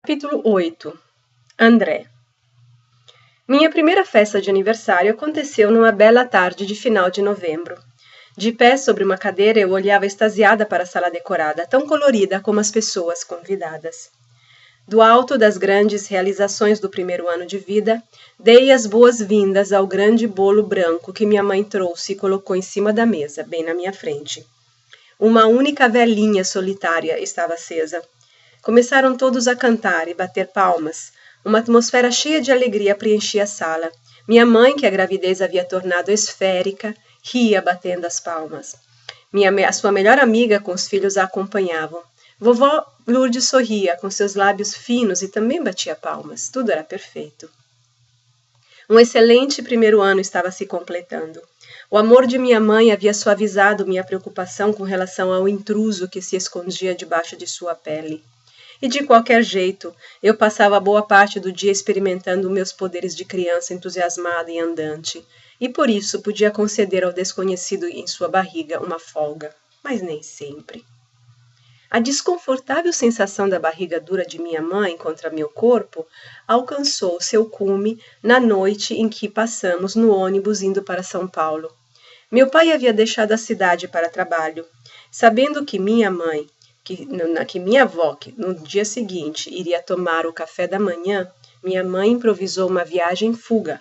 Capítulo 8. André. Minha primeira festa de aniversário aconteceu numa bela tarde de final de novembro. De pé sobre uma cadeira, eu olhava extasiada para a sala decorada, tão colorida como as pessoas convidadas. Do alto das grandes realizações do primeiro ano de vida, dei as boas-vindas ao grande bolo branco que minha mãe trouxe e colocou em cima da mesa, bem na minha frente. Uma única velinha solitária estava acesa. Começaram todos a cantar e bater palmas. Uma atmosfera cheia de alegria preenchia a sala. Minha mãe, que a gravidez havia tornado esférica, ria batendo as palmas. A sua melhor amiga com os filhos a acompanhavam. Vovó Lourdes sorria com seus lábios finos e também batia palmas. Tudo era perfeito. Um excelente primeiro ano estava se completando. O amor de minha mãe havia suavizado minha preocupação com relação ao intruso que se escondia debaixo de sua pele. E de qualquer jeito, eu passava boa parte do dia experimentando meus poderes de criança entusiasmada e andante, e por isso podia conceder ao desconhecido em sua barriga uma folga, mas nem sempre. A desconfortável sensação da barriga dura de minha mãe contra meu corpo alcançou seu cume na noite em que passamos no ônibus indo para São Paulo. Meu pai havia deixado a cidade para trabalho. Sabendo que minha avó, que no dia seguinte iria tomar o café da manhã, minha mãe improvisou uma viagem fuga.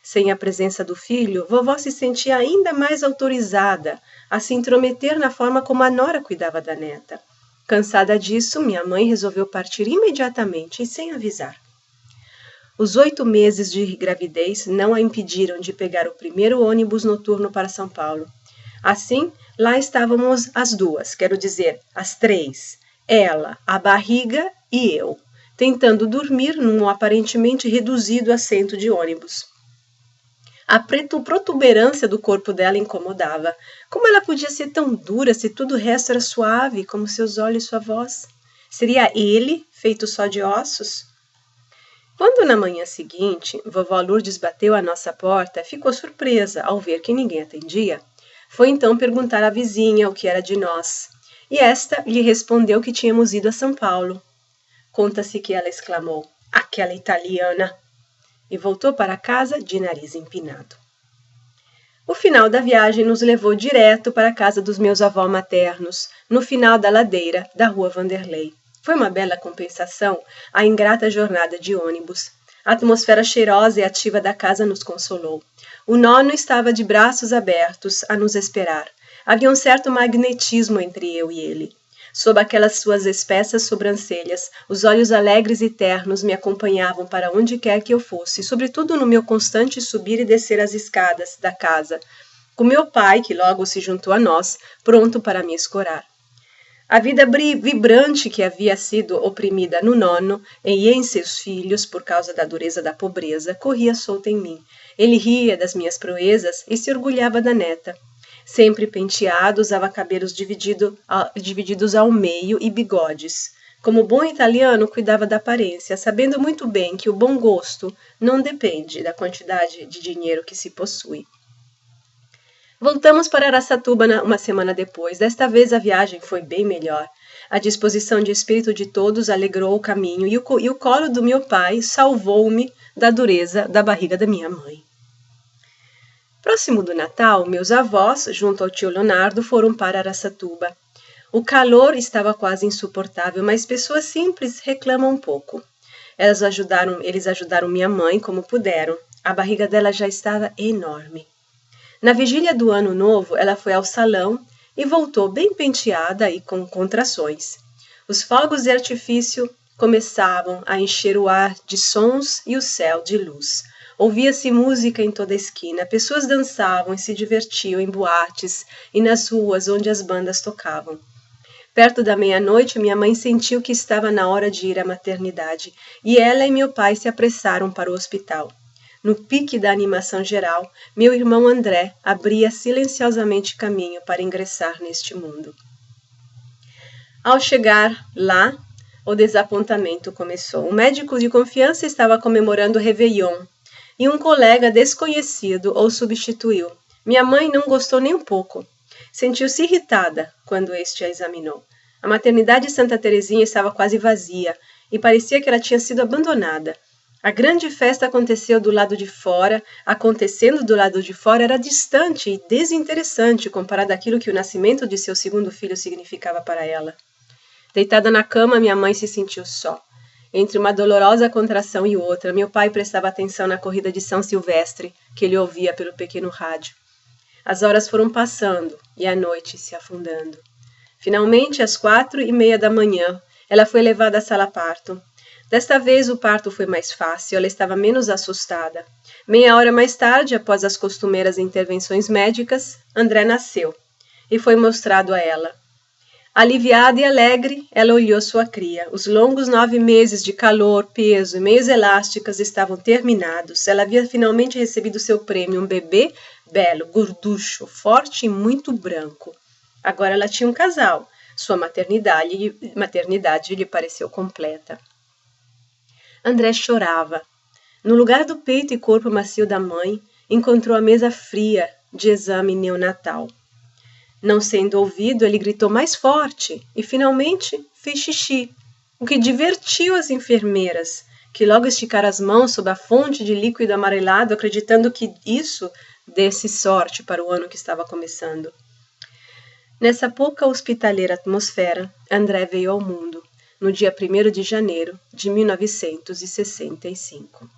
Sem a presença do filho, vovó se sentia ainda mais autorizada a se intrometer na forma como a nora cuidava da neta. Cansada disso, minha mãe resolveu partir imediatamente e sem avisar. Os 8 meses de gravidez não a impediram de pegar o primeiro ônibus noturno para São Paulo. Assim, lá estávamos as duas, quero dizer, as 3, ela, a barriga e eu, tentando dormir num aparentemente reduzido assento de ônibus. A protuberância do corpo dela incomodava. Como ela podia ser tão dura se tudo o resto era suave, como seus olhos e sua voz? Seria ele, feito só de ossos? Quando na manhã seguinte, vovó Lourdes bateu à nossa porta, ficou surpresa ao ver que ninguém atendia. Foi então perguntar à vizinha o que era de nós, e esta lhe respondeu que tínhamos ido a São Paulo. Conta-se que ela exclamou, aquela italiana, e voltou para casa de nariz empinado. O final da viagem nos levou direto para a casa dos meus avós maternos, no final da ladeira da rua Vanderlei. Foi uma bela compensação à ingrata jornada de ônibus. A atmosfera cheirosa e ativa da casa nos consolou. O nono estava de braços abertos a nos esperar. Havia um certo magnetismo entre eu e ele. Sob aquelas suas espessas sobrancelhas, os olhos alegres e ternos me acompanhavam para onde quer que eu fosse, sobretudo no meu constante subir e descer as escadas da casa, com meu pai, que logo se juntou a nós, pronto para me escorar. A vida vibrante que havia sido oprimida no nono e em seus filhos por causa da dureza da pobreza corria solta em mim. Ele ria das minhas proezas e se orgulhava da neta. Sempre penteado, usava cabelos divididos ao meio e bigodes. Como bom italiano, cuidava da aparência, sabendo muito bem que o bom gosto não depende da quantidade de dinheiro que se possui. Voltamos para Araçatuba uma semana depois. Desta vez a viagem foi bem melhor. A disposição de espírito de todos alegrou o caminho e o colo do meu pai salvou-me da dureza da barriga da minha mãe. Próximo do Natal, meus avós, junto ao tio Leonardo, foram para Araçatuba. O calor estava quase insuportável, mas pessoas simples reclamam um pouco. Eles ajudaram minha mãe como puderam. A barriga dela já estava enorme. Na vigília do Ano Novo, ela foi ao salão e voltou bem penteada e com contrações. Os fogos de artifício começavam a encher o ar de sons e o céu de luz. Ouvia-se música em toda a esquina, pessoas dançavam e se divertiam em boates e nas ruas onde as bandas tocavam. Perto da meia-noite, minha mãe sentiu que estava na hora de ir à maternidade e ela e meu pai se apressaram para o hospital. No pique da animação geral, meu irmão André abria silenciosamente caminho para ingressar neste mundo. Ao chegar lá, o desapontamento começou. Um médico de confiança estava comemorando o Réveillon e um colega desconhecido o substituiu. Minha mãe não gostou nem um pouco. Sentiu-se irritada quando este a examinou. A maternidade Santa Teresinha estava quase vazia e parecia que ela tinha sido abandonada. A grande festa acontecendo do lado de fora era distante e desinteressante comparado àquilo que o nascimento de seu segundo filho significava para ela. Deitada na cama, minha mãe se sentiu só. Entre uma dolorosa contração e outra, meu pai prestava atenção na corrida de São Silvestre, que ele ouvia pelo pequeno rádio. As horas foram passando e a noite se afundando. Finalmente, às 4:30 da manhã, ela foi levada à sala-parto. Desta vez o parto foi mais fácil, ela estava menos assustada. Meia hora mais tarde, após as costumeiras intervenções médicas, André nasceu e foi mostrado a ela. Aliviada e alegre, ela olhou sua cria. Os longos 9 meses de calor, peso e meias elásticas estavam terminados. Ela havia finalmente recebido seu prêmio, um bebê belo, gorducho, forte e muito branco. Agora ela tinha um casal. Sua maternidade lhe pareceu completa. André chorava. No lugar do peito e corpo macio da mãe, encontrou a mesa fria de exame neonatal. Não sendo ouvido, ele gritou mais forte e, finalmente, fez xixi, o que divertiu as enfermeiras, que logo esticaram as mãos sob a fonte de líquido amarelado, acreditando que isso desse sorte para o ano que estava começando. Nessa pouca hospitaleira atmosfera, André veio ao mundo, no dia 1º de janeiro de 1965.